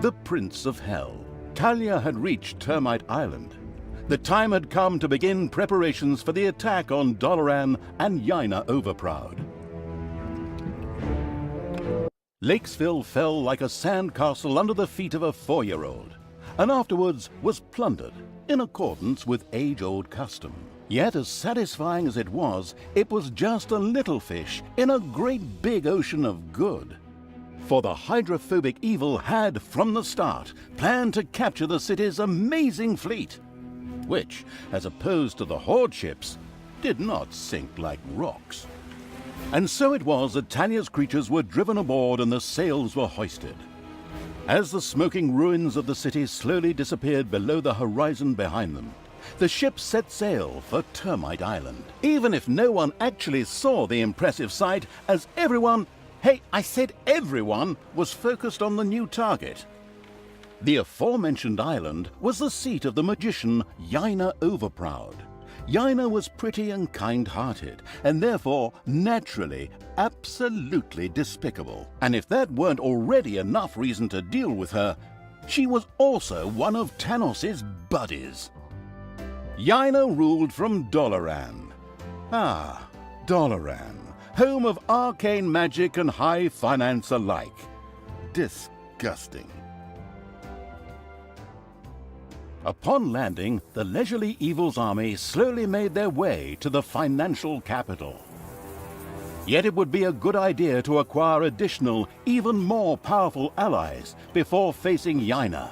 the Prince of Hell. Talia had reached Termite Island. The time had come to begin preparations for the attack on Doloran and Jana Overproud. Lakesville fell like a sandcastle under the feet of a 4-year-old, and afterwards was plundered in accordance with age-old custom. Yet as satisfying as it was just a little fish in a great big ocean of good. For the hydrophobic evil had, from the start, planned to capture the city's amazing fleet, which, as opposed to the Horde ships, did not sink like rocks. And so it was that Talia's creatures were driven aboard and the sails were hoisted. As the smoking ruins of the city slowly disappeared below the horizon behind them, the ship set sail for Termite Island, even if no one actually saw the impressive sight, as everyone, hey, I said everyone, was focused on the new target. The aforementioned island was the seat of the magician Jana Overproud. Jana was pretty and kind-hearted, and therefore, naturally, absolutely despicable. And if that weren't already enough reason to deal with her, she was also one of Tanos's buddies. Jana ruled from Doloran. Ah, Doloran, home of arcane magic and high finance alike. Disgusting. Upon landing, the leisurely Evil's army slowly made their way to the financial capital. Yet it would be a good idea to acquire additional, even more powerful allies before facing Jana.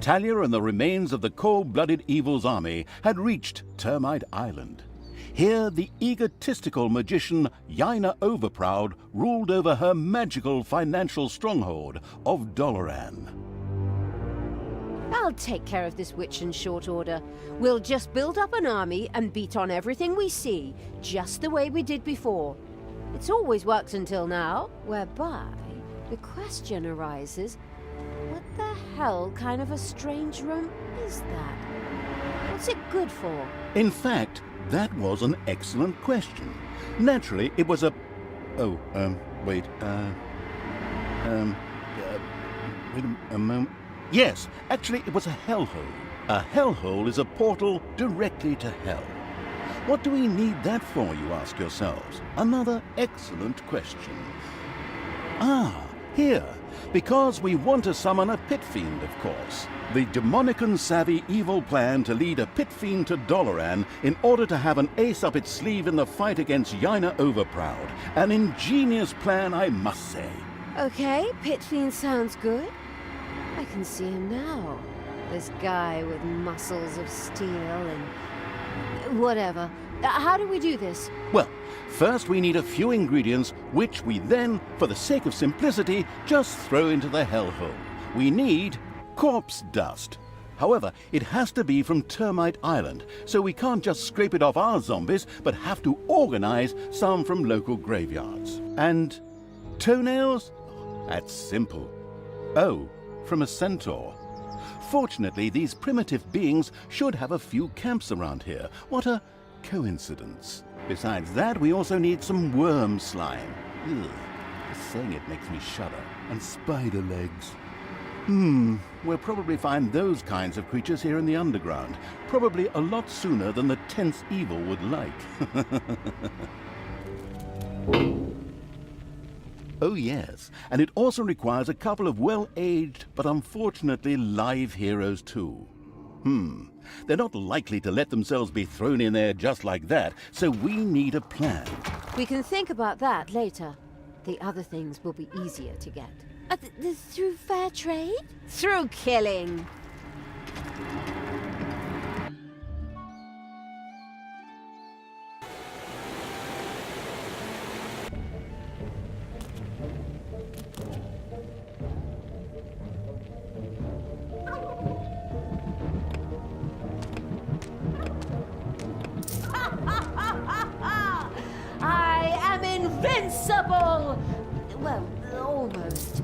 Talia and the remains of the cold-blooded Evil's army had reached Termite Island. Here, the egotistical magician Jana Overproud ruled over her magical financial stronghold of Doloran. I'll take care of this witch in short order. We'll just build up an army and beat on everything we see, just the way we did before. It's always worked until now, whereby the question arises, what the hell kind of a strange room is that? What's it good for? In fact, that was an excellent question. Naturally, it was a... wait a moment. Yes, actually, it was a hellhole. A hellhole is a portal directly to hell. What do we need that for, you ask yourselves? Another excellent question. Ah, here. Because we want to summon a pit fiend, of course. The demonic and savvy evil plan to lead a pit fiend to Doloran in order to have an ace up its sleeve in the fight against Jana Overproud. An ingenious plan, I must say. Okay, pit fiend sounds good. I can see him now. This guy with muscles of steel and... whatever. How do we do this? Well, first we need a few ingredients, which we then, for the sake of simplicity, just throw into the hellhole. We need corpse dust. However, it has to be from Termite Island, so we can't just scrape it off our zombies, but have to organize some from local graveyards. And toenails? That's simple. Oh, from a centaur. Fortunately, these primitive beings should have a few camps around here. What a coincidence. Besides that, we also need some worm slime. Ugh, just saying it makes me shudder. And spider legs. We'll probably find those kinds of creatures here in the underground. Probably a lot sooner than the tense evil would like. Oh yes, and it also requires a couple of well-aged, but unfortunately live heroes too. They're not likely to let themselves be thrown in there just like that, so we need a plan. We can think about that later. The other things will be easier to get. Through fair trade? Through killing. I am invincible! Well, almost.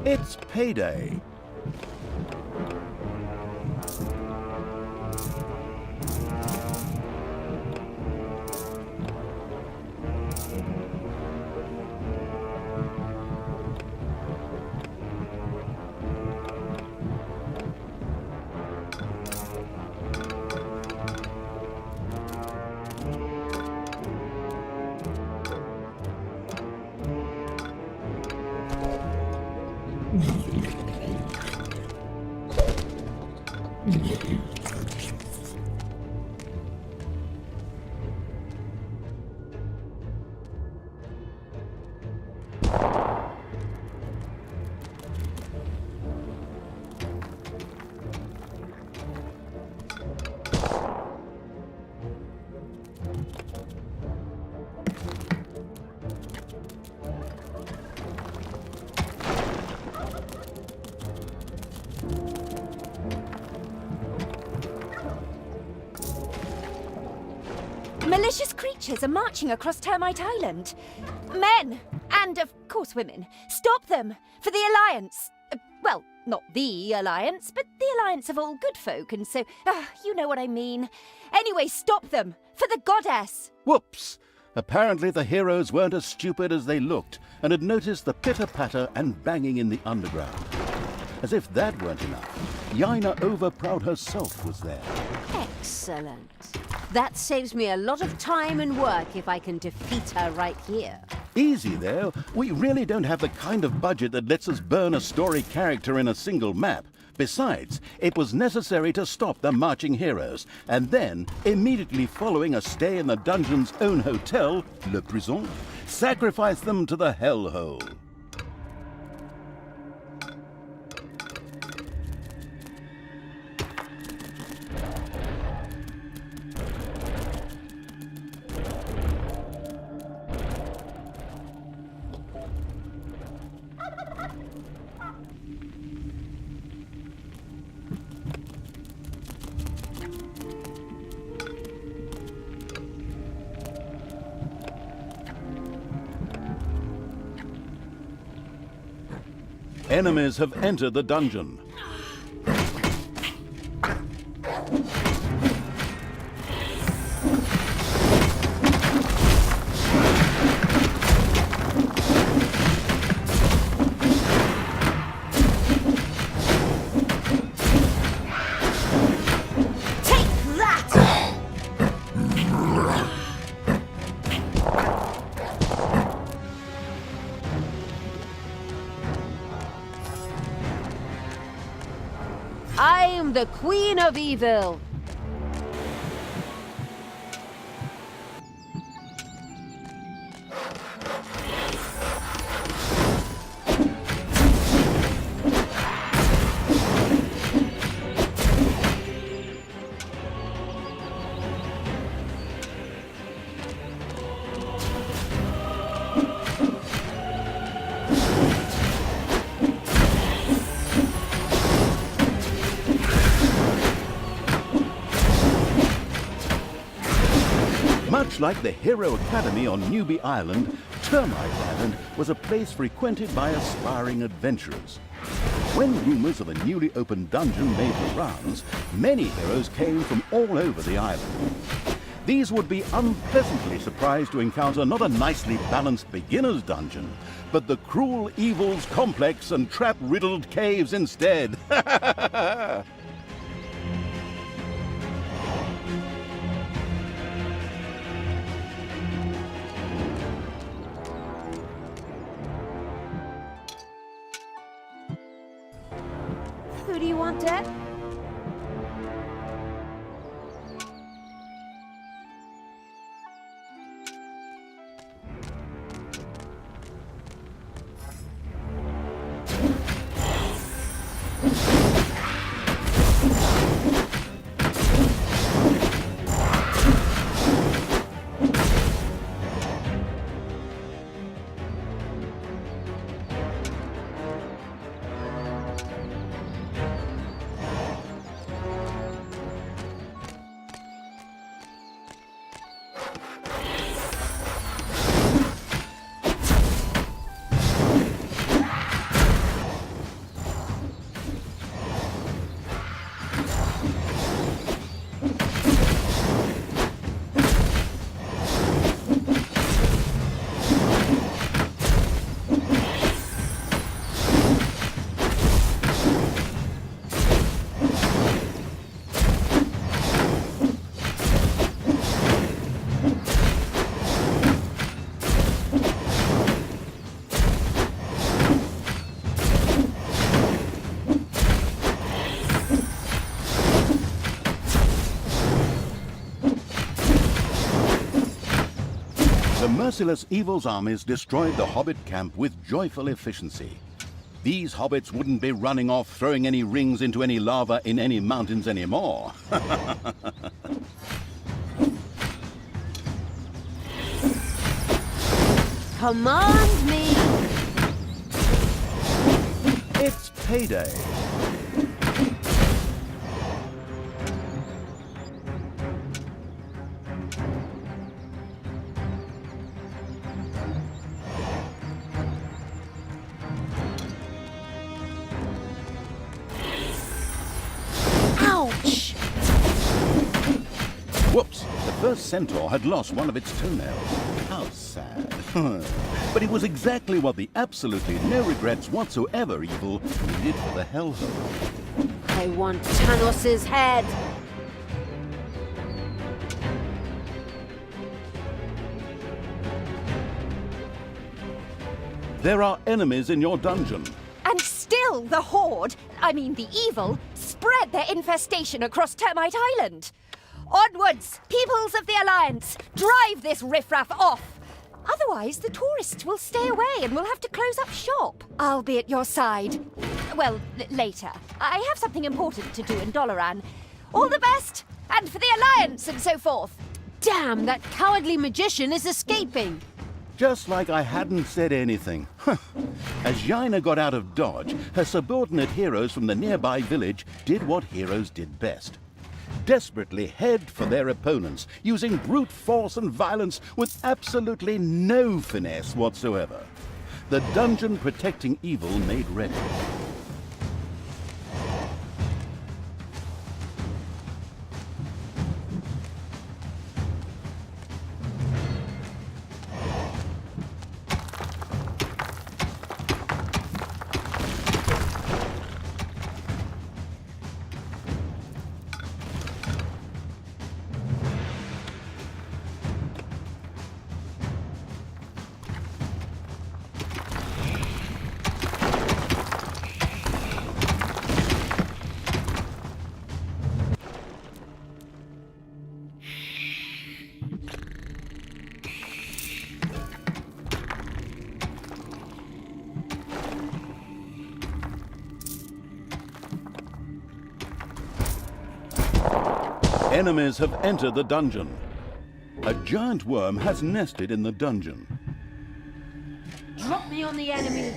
It's payday. Malicious creatures are marching across Termite Island. Men, and of course women, stop them for the Alliance. Well, not the Alliance, but the Alliance of all good folk, and so, you know what I mean. Anyway, stop them for the goddess. Whoops! Apparently the heroes weren't as stupid as they looked and had noticed the pitter-patter and banging in the underground. As if that weren't enough, Jana Overproud herself was there. Excellent. That saves me a lot of time and work if I can defeat her right here. Easy there. We really don't have the kind of budget that lets us burn a story character in a single map. Besides, it was necessary to stop the marching heroes, and then, immediately following a stay in the dungeon's own hotel, Le Prison, sacrifice them to the hellhole. Enemies have entered the dungeon. I'm the Queen of Evil. Much like the Hero Academy on Newbie Island, Termite Island was a place frequented by aspiring adventurers. When rumors of a newly opened dungeon made the rounds, many heroes came from all over the island. these would be unpleasantly surprised to encounter not a nicely balanced beginner's dungeon, but the cruel evils complex and trap-riddled caves instead. Who do you want dead? The merciless evil's armies destroyed the Hobbit camp with joyful efficiency. These hobbits wouldn't be running off throwing any rings into any lava in any mountains anymore. Command me! It's payday. Ouch! Whoops! The first centaur had lost one of its toenails. How sad. But it was exactly what the absolutely no regrets whatsoever evil needed for the hellhole. I want Tanos's head! There are enemies in your dungeon. And still the Horde, the evil, spread their infestation across Termite Island. Onwards, peoples of the Alliance, drive this riffraff off. Otherwise, the tourists will stay away and we'll have to close up shop. I'll be at your side. Well, later. I have something important to do in Doloran. All the best, and for the Alliance and so forth. Damn, that cowardly magician is escaping! Just like I hadn't said anything. As Jana got out of dodge, her subordinate heroes from the nearby village did what heroes did best. Desperately head for their opponents, using brute force and violence with absolutely no finesse whatsoever. The dungeon protecting evil made ready. Enemies have entered the dungeon. A giant worm has nested in the dungeon. Drop me on the enemy!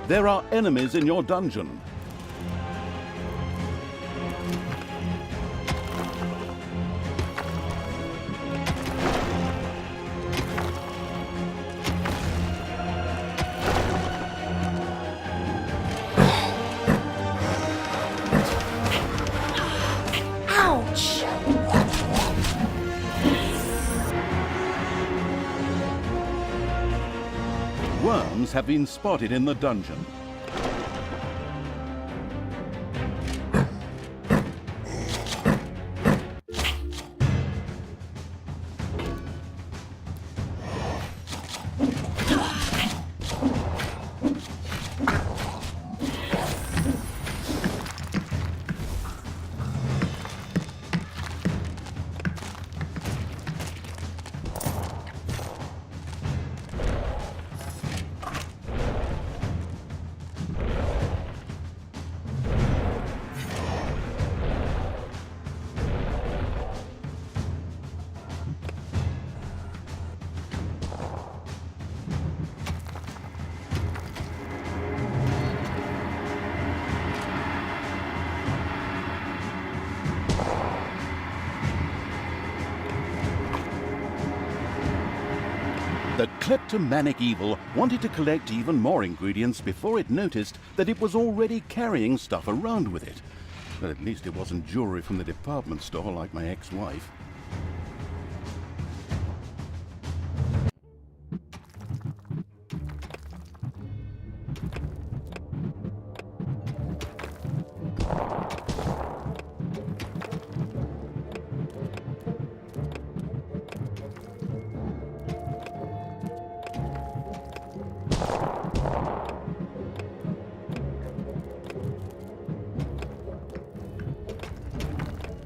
There are enemies in your dungeon. Ouch! Worms have been spotted in the dungeon. The kleptomanic evil wanted to collect even more ingredients before it noticed that it was already carrying stuff around with it. But at least it wasn't jewelry from the department store like my ex-wife.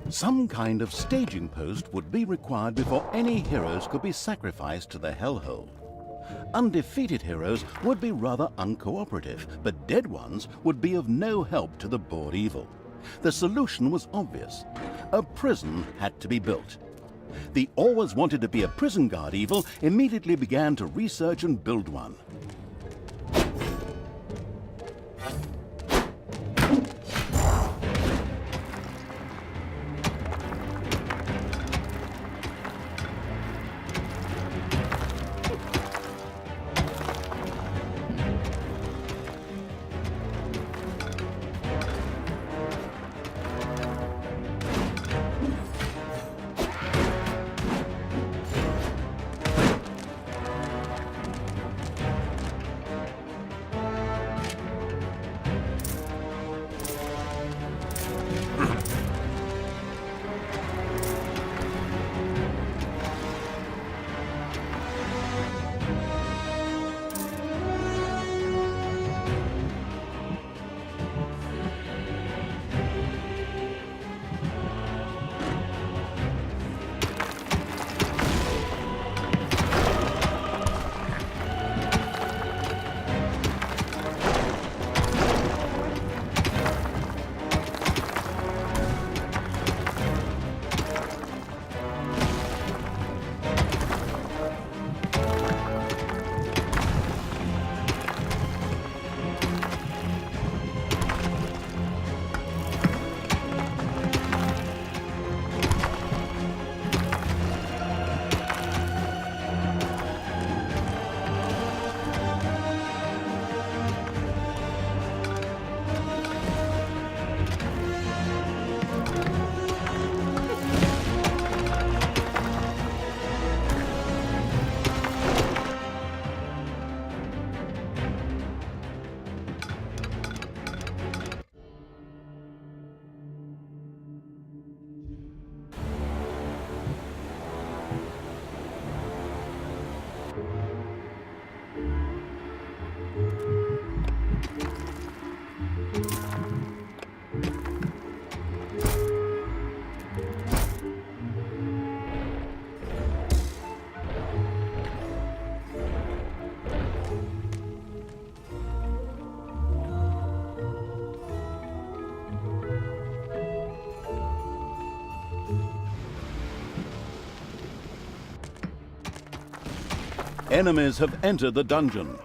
Some kind of staging post would be required before any heroes could be sacrificed to the hellhole. Undefeated heroes would be rather uncooperative, but dead ones would be of no help to the bored evil. The solution was obvious. A prison had to be built. The always wanted to be a prison guard evil immediately began to research and build one. Enemies have entered the dungeon.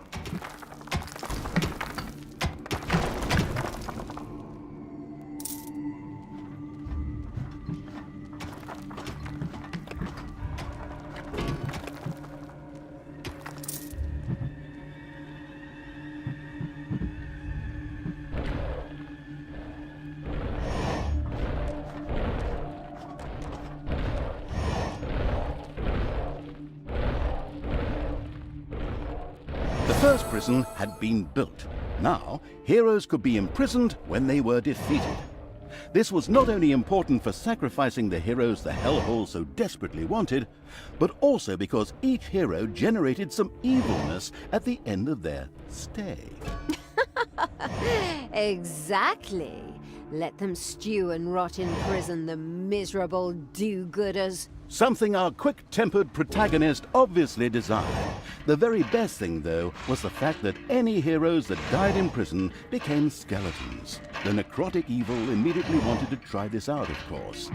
first prison had been built. Now, heroes could be imprisoned when they were defeated. This was not only important for sacrificing the heroes the hellhole so desperately wanted, but also because each hero generated some evilness at the end of their stay. Exactly. Let them stew and rot in prison, the miserable do-gooders. Something our quick-tempered protagonist obviously desired. The very best thing, though, was the fact that any heroes that died in prison became skeletons. The necrotic evil immediately wanted to try this out, of course.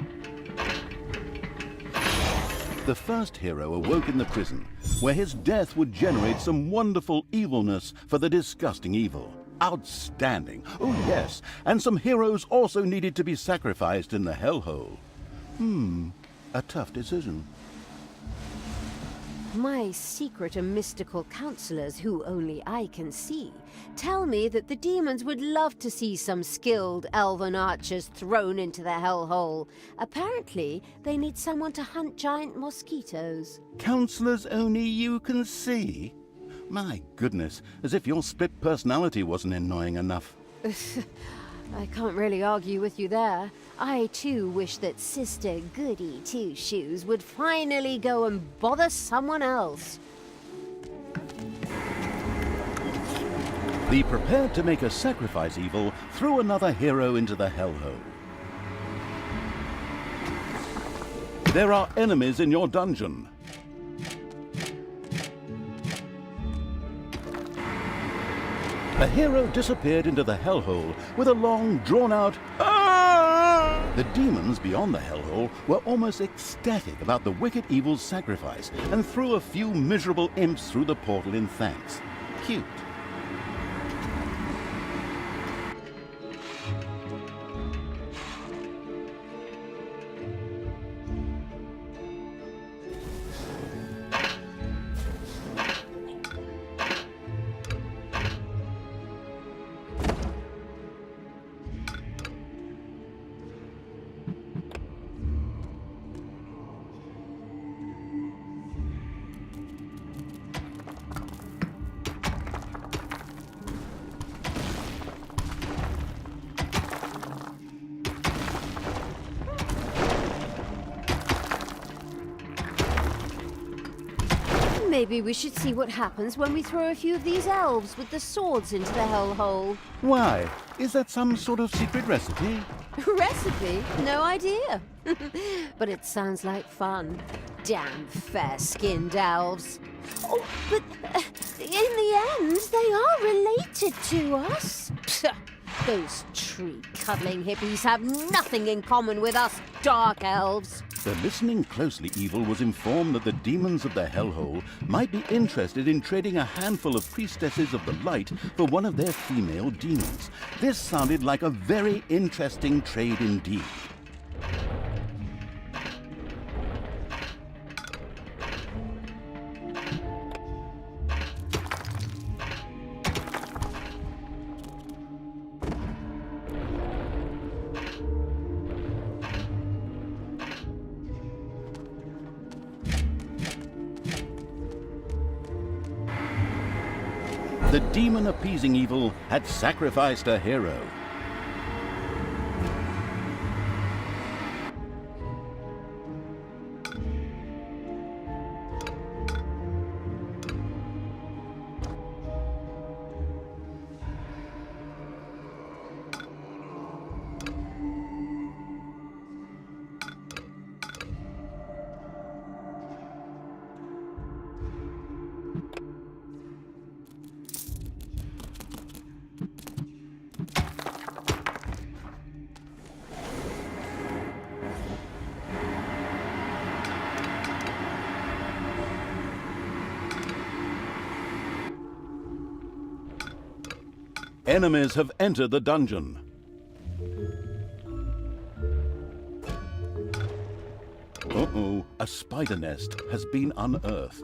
The first hero awoke in the prison, where his death would generate some wonderful evilness for the disgusting evil. Outstanding. Oh, yes, and some heroes also needed to be sacrificed in the hellhole. A tough decision. My secret and mystical counselors, who only I can see, tell me that the demons would love to see some skilled elven archers thrown into the hellhole. Apparently, they need someone to hunt giant mosquitoes. Counselors only you can see? My goodness, as if your split personality wasn't annoying enough. I can't really argue with you there. I too wish that Sister Goody Two-Shoes would finally go and bother someone else. The prepared to make a sacrifice evil threw another hero into the hellhole. There are enemies in your dungeon. A hero disappeared into the hellhole with a long, drawn-out "Ah!" The demons beyond the hellhole were almost ecstatic about the wicked evil's sacrifice and threw a few miserable imps through the portal in thanks. Cute. Maybe we should see what happens when we throw a few of these elves with the swords into the hellhole. Why? Is that some sort of secret recipe? Recipe? No idea. But it sounds like fun. Damn fair-skinned elves. Oh, but in the end, they are related to us. Psst. Those tree-cuddling hippies have nothing in common with us dark elves. The listening closely evil was informed that the demons of the hellhole might be interested in trading a handful of priestesses of the light for one of their female demons. This sounded like a very interesting trade indeed. The demon-appeasing evil had sacrificed a hero. Enemies have entered the dungeon. Uh-oh, a spider nest has been unearthed.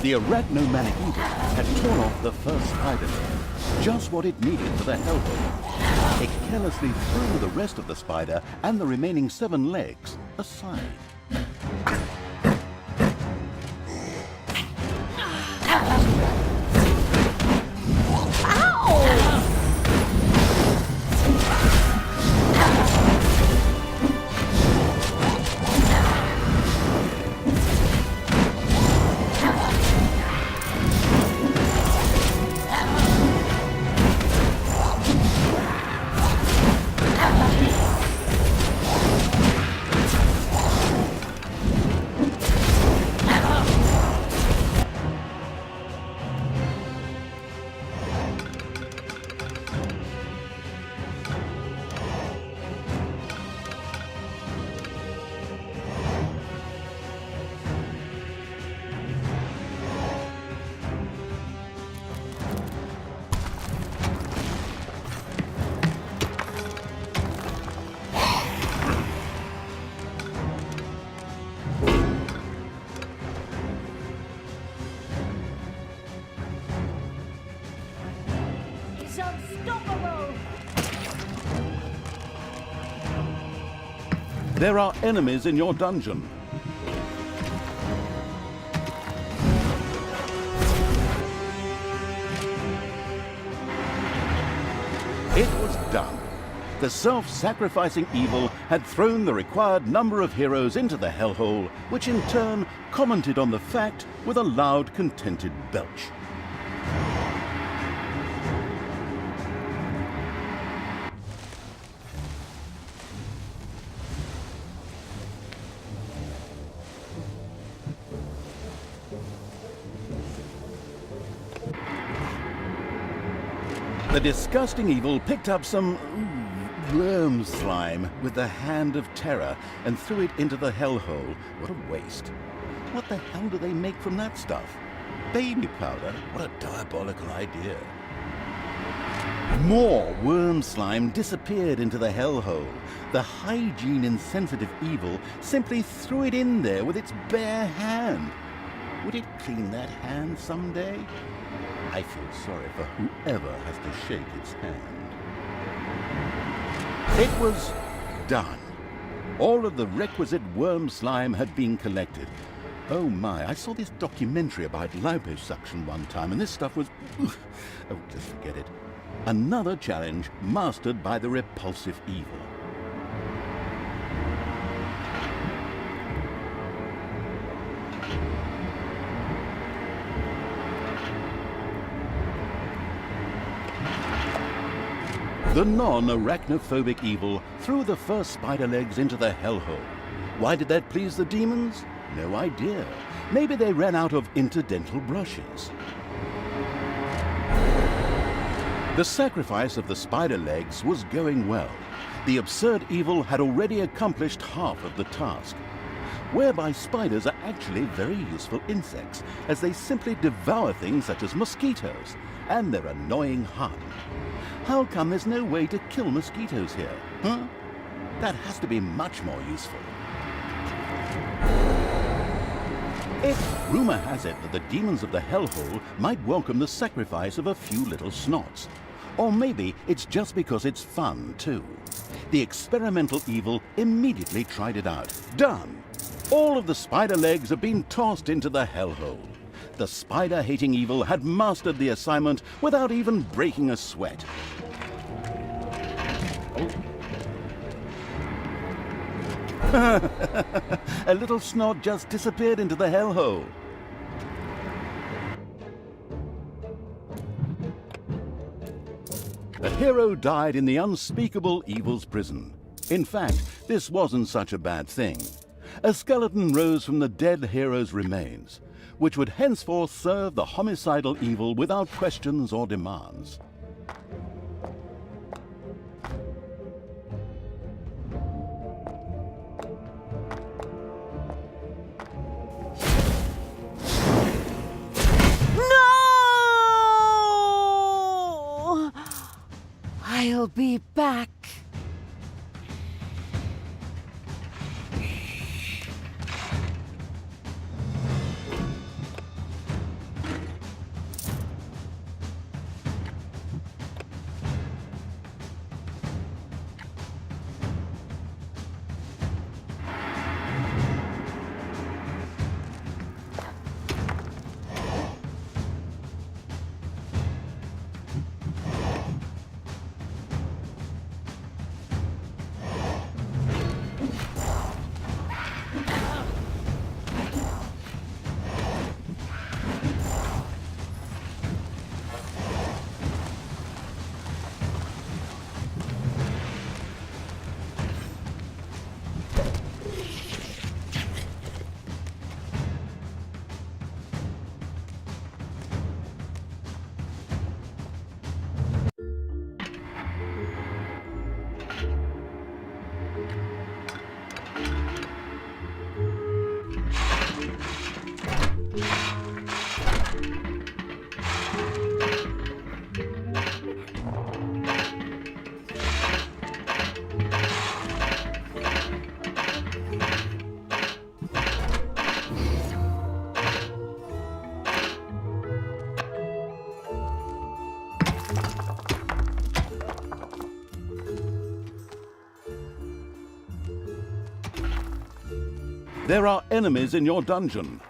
The arachnomanic evil had torn off the first spider leg, just what it needed for the hellhole. It carelessly threw the rest of the spider and the remaining 7 legs aside. There are enemies in your dungeon. It was done. The self-sacrificing evil had thrown the required number of heroes into the hellhole, which in turn commented on the fact with a loud, contented belch. The disgusting evil picked up some worm slime with the hand of terror and threw it into the hellhole. What a waste. What the hell do they make from that stuff? Baby powder? What a diabolical idea. More worm slime disappeared into the hellhole. The hygiene-insensitive evil simply threw it in there with its bare hand. Would it clean that hand someday? I feel sorry for whoever has to shake its hand. It was done. All of the requisite worm slime had been collected. Oh my, I saw this documentary about liposuction one time, and this stuff was... oh, just forget it. Another challenge mastered by the repulsive evil. The non-arachnophobic evil threw the first spider legs into the hellhole. Why did that please the demons? No idea. Maybe they ran out of interdental brushes. The sacrifice of the spider legs was going well. The absurd evil had already accomplished half of the task, whereby spiders are actually very useful insects, as they simply devour things such as mosquitoes and their annoying hum. How come there's no way to kill mosquitoes here, huh? That has to be much more useful. Rumor has it that the demons of the hellhole might welcome the sacrifice of a few little snots. Or maybe it's just because it's fun, too. The experimental evil immediately tried it out. Done! All of the spider legs have been tossed into the hellhole. The spider-hating evil had mastered the assignment without even breaking a sweat. A little snot just disappeared into the hellhole. A hero died in the unspeakable evil's prison. In fact, this wasn't such a bad thing. A skeleton rose from the dead hero's remains, which would henceforth serve the homicidal evil without questions or demands. No! I'll be back. There are enemies in your dungeon.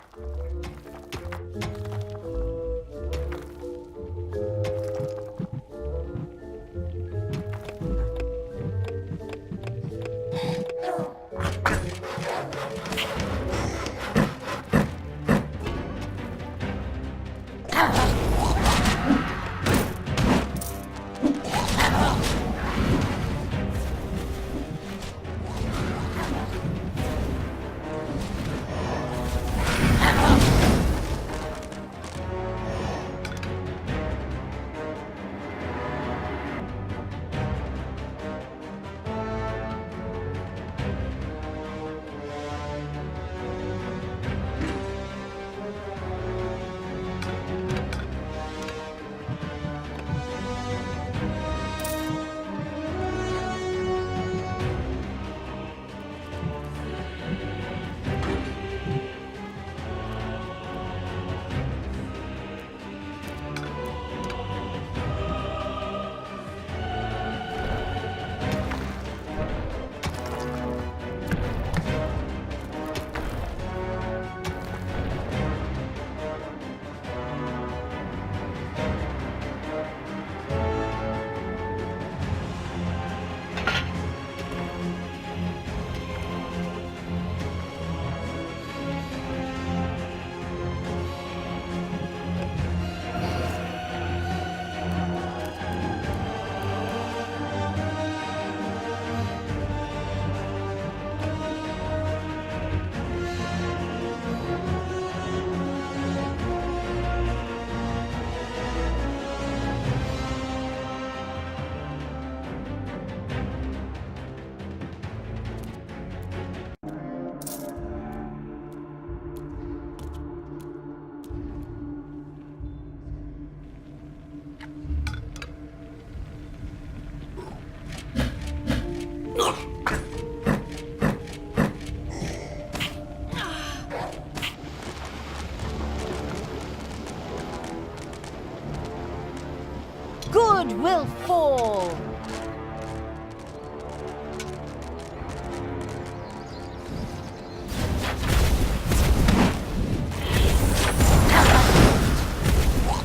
Good will fall.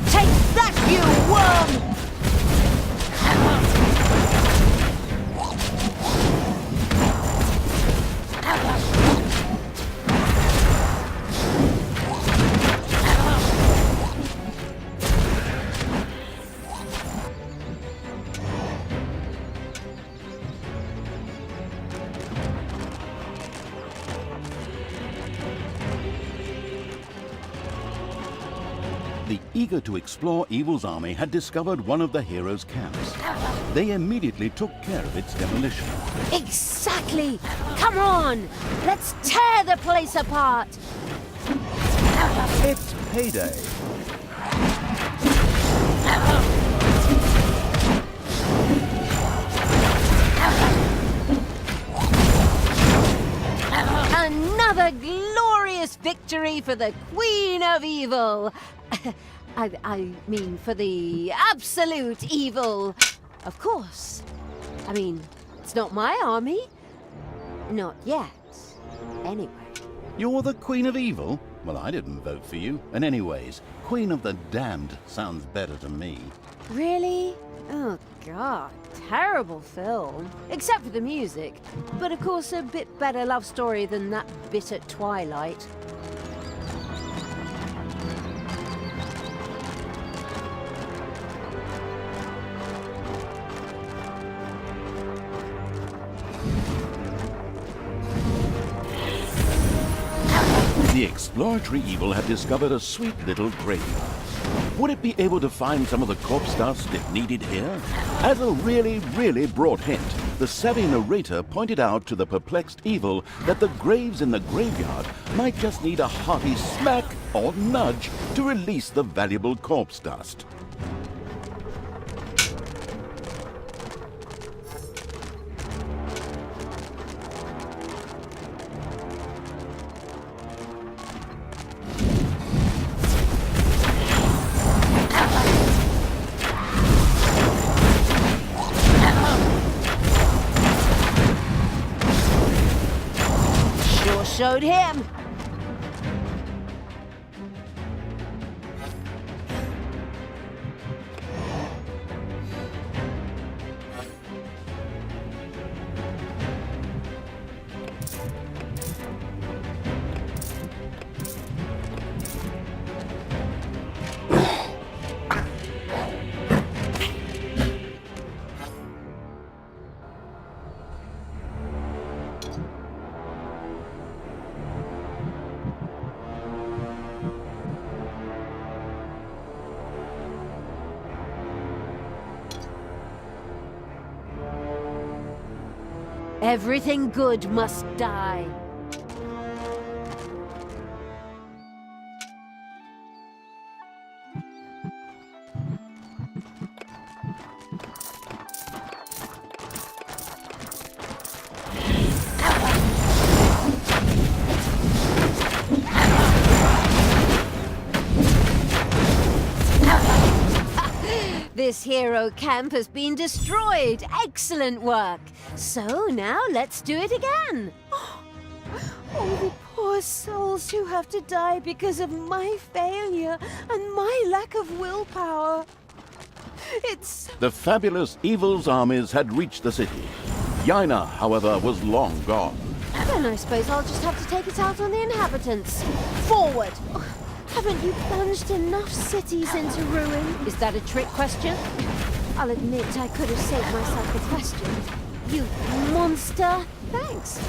Take that, you worm! The eager to explore Evil's army had discovered one of the heroes' camps. They immediately took care of its demolition. Exactly! Come on! Let's tear the place apart! It's payday. Another glorious victory for the Queen of Evil! I mean, for the absolute evil. Of course. I mean, it's not my army. Not yet. Anyway. You're the Queen of Evil? Well, I didn't vote for you. And anyways, Queen of the Damned sounds better to me. Really? Oh, God. Terrible film. Except for the music. But of course, a bit better love story than that bit at Twilight. The exploratory Evil had discovered a sweet little graveyard. Would it be able to find some of the corpse dust it needed here? As a really broad hint, the savvy narrator pointed out to the perplexed Evil that the graves in the graveyard might just need a hearty smack or nudge to release the valuable corpse dust. showed him. Everything good must die. This hero camp has been destroyed. Excellent work. So now let's do it again. Oh, the poor souls who have to die because of my failure and my lack of willpower. It's... The fabulous evil's armies had reached the city. Jana, however, was long gone. Then I suppose I'll just have to take it out on the inhabitants. Forward! Haven't you plunged enough cities into ruin? Is that a trick question? I'll admit I could have saved myself the question. You monster! Thanks.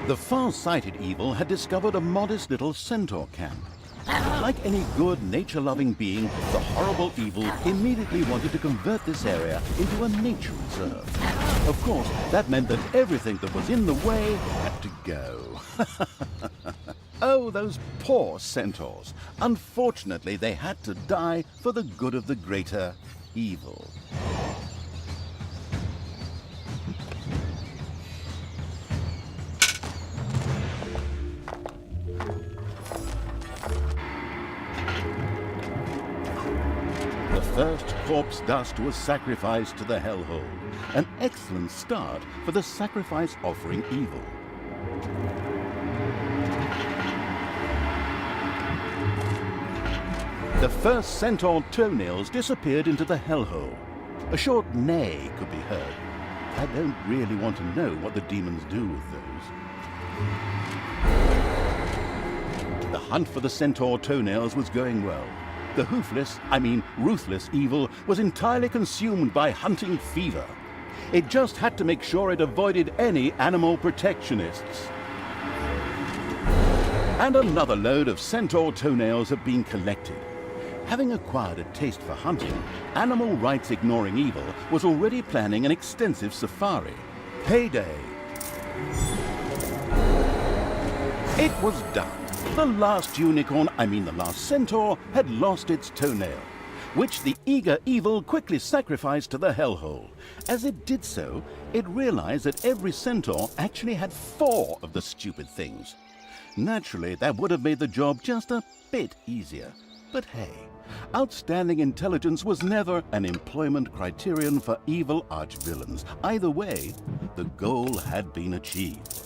The far-sighted evil had discovered a modest little centaur camp. Like any good, nature-loving being, the horrible evil immediately wanted to convert this area into a nature reserve. Of course, that meant that everything that was in the way had to go. Oh, those poor centaurs. Unfortunately, they had to die for the good of the greater evil. The first corpse dust was sacrificed to the hellhole, an excellent start for the sacrifice offering evil. The first centaur toenails disappeared into the hellhole. A short neigh could be heard. I don't really want to know what the demons do with those. The hunt for the centaur toenails was going well. The ruthless evil was entirely consumed by hunting fever. It just had to make sure it avoided any animal protectionists. And another load of centaur toenails had been collected. Having acquired a taste for hunting, animal rights ignoring evil was already planning an extensive safari. Payday! It was done. The last the last centaur, had lost its toenail, which the eager evil quickly sacrificed to the hellhole. As it did so, it realized that every centaur actually had 4 of the stupid things. Naturally, that would have made the job just a bit easier. But hey, outstanding intelligence was never an employment criterion for evil archvillains. Either way, the goal had been achieved.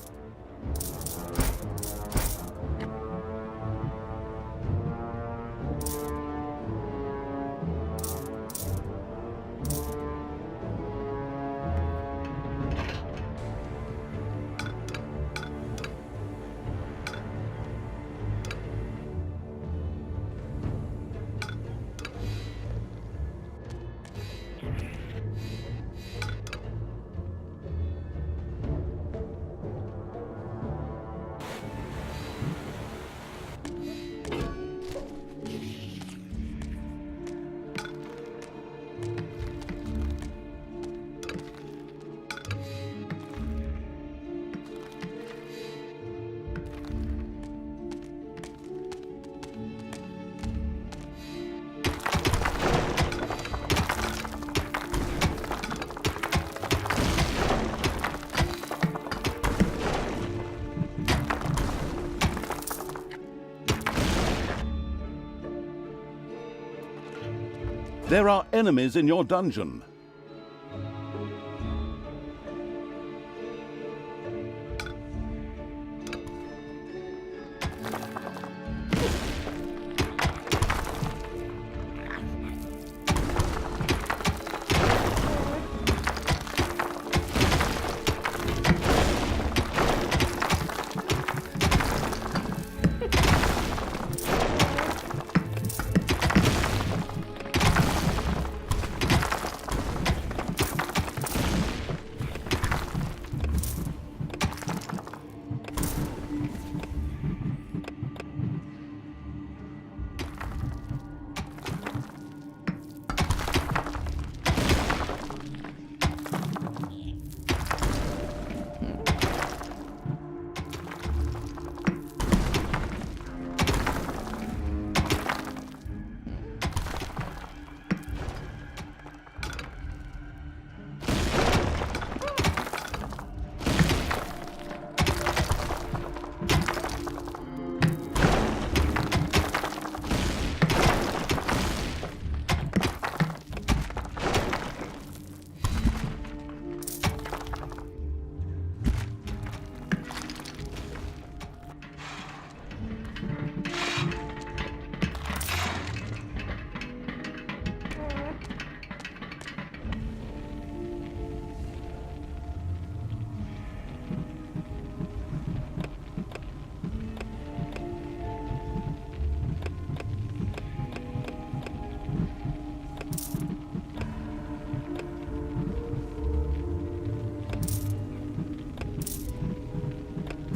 There are enemies in your dungeon.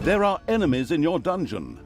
There are enemies in your dungeon.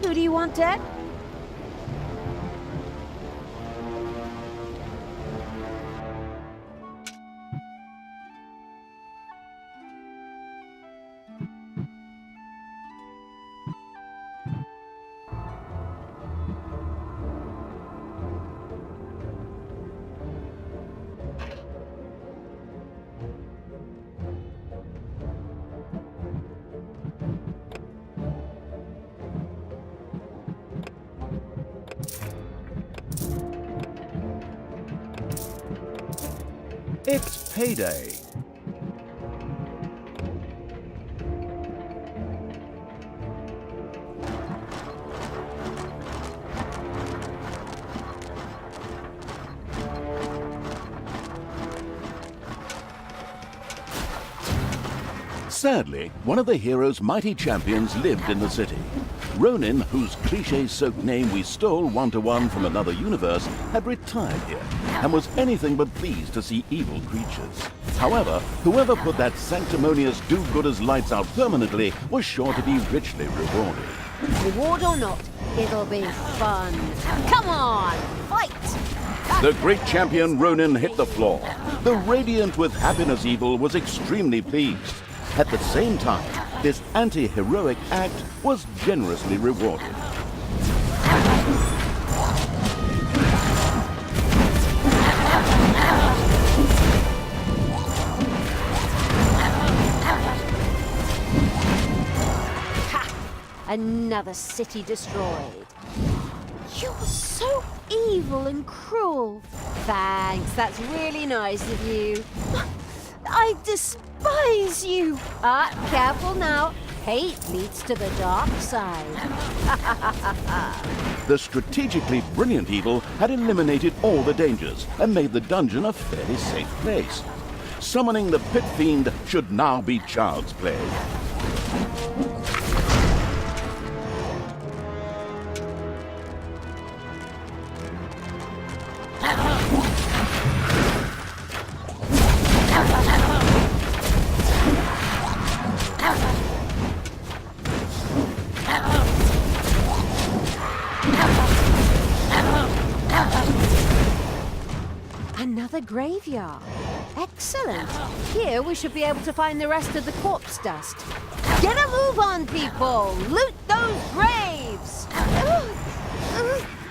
Who do you want dead? It's payday. Sadly, one of the hero's mighty champions lived in the city. Ronin, whose cliché-soaked name we stole one-to-one from another universe, had retired here and was anything but pleased to see evil creatures. However, whoever put that sanctimonious do-gooders lights out permanently was sure to be richly rewarded. Reward or not, It'll be fun. Come on, fight! The great champion Ronin hit the floor. The radiant with happiness evil was extremely pleased. At the same time, this anti-heroic act was generously rewarded. Another city destroyed. You're so evil and cruel. Thanks, that's really nice of you. I despise you. Careful now. Hate leads to the dark side. The strategically brilliant evil had eliminated all the dangers and made the dungeon a fairly safe place. Summoning the Pit Fiend should now be child's play. Another graveyard. Excellent. Here we should be able to find the rest of the corpse dust. Get a move on, people! Loot those graves!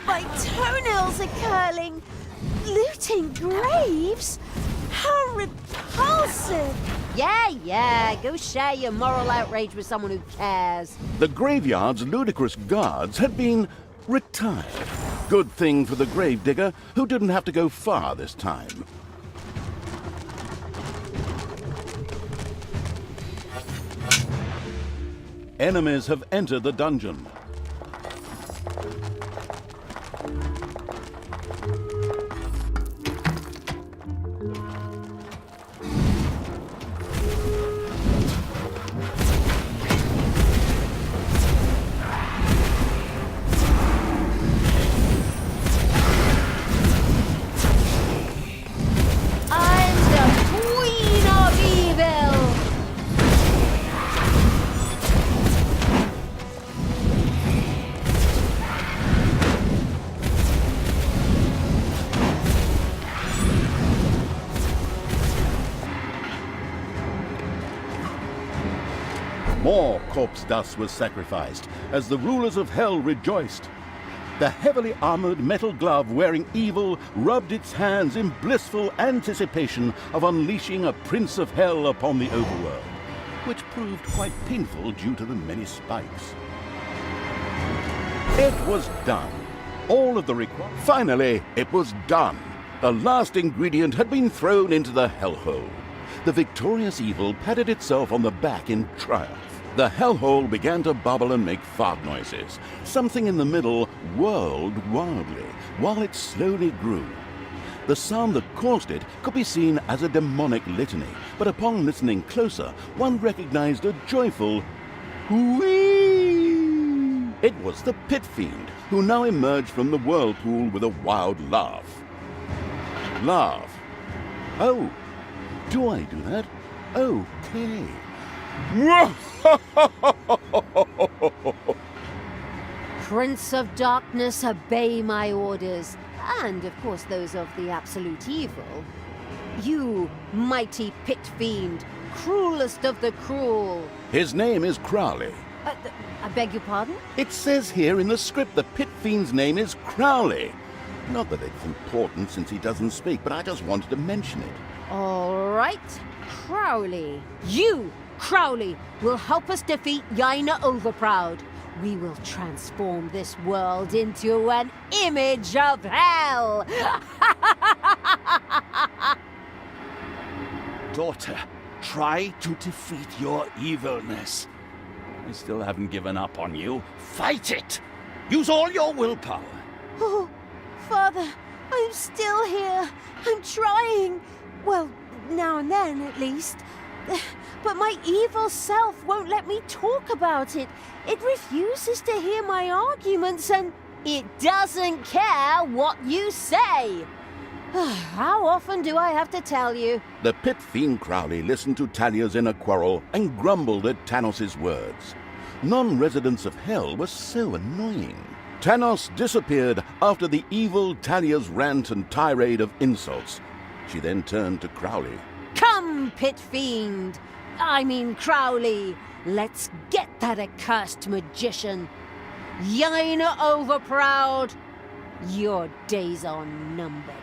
My toenails are curling. Looting graves? How repulsive! Yeah, go share your moral outrage with someone who cares. The graveyard's ludicrous guards had been retired. Good thing for the gravedigger, who didn't have to go far this time. Enemies have entered the dungeon. More corpse dust was sacrificed as the rulers of hell rejoiced. The heavily armored metal glove wearing evil rubbed its hands in blissful anticipation of unleashing a prince of hell upon the overworld, which proved quite painful due to the many spikes. It was done. All of the required... Finally, it was done. The last ingredient had been thrown into the hellhole. The victorious evil patted itself on the back in triumph. The hellhole began to bubble and make fart noises. Something in the middle whirled wildly, while it slowly grew. The sound that caused it could be seen as a demonic litany, but upon listening closer, one recognized a joyful whee! It was the Pit Fiend, who now emerged from the whirlpool with a wild laugh. Laugh. Oh, do I do that? Okay. Prince of Darkness, obey my orders, and of course those of the absolute evil. You, mighty Pit Fiend, cruelest of the cruel. His name is Crowley. I beg your pardon? It says here in the script the Pit Fiend's name is Crowley. Not that it's important since he doesn't speak, but I just wanted to mention it. All right, Crowley. You, Crowley, will help us defeat Jana Overproud. We will transform this world into an image of hell. Daughter, try to defeat your evilness. I still haven't given up on you. Fight it! Use all your willpower. Oh, Father, I'm still here. I'm trying. Well, now and then, at least. But my evil self won't let me talk about it. It refuses to hear my arguments, and it doesn't care what you say. How often do I have to tell you? The Pit Fiend Crowley listened to Talia's inner quarrel and grumbled at Tanos' words. Non-residents of hell were so annoying. Tanos disappeared after the evil Talia's rant and tirade of insults. She then turned to Crowley. Come, pit fiend! I mean Crowley! Let's get that accursed magician! Jana overproud! Your days are numbered.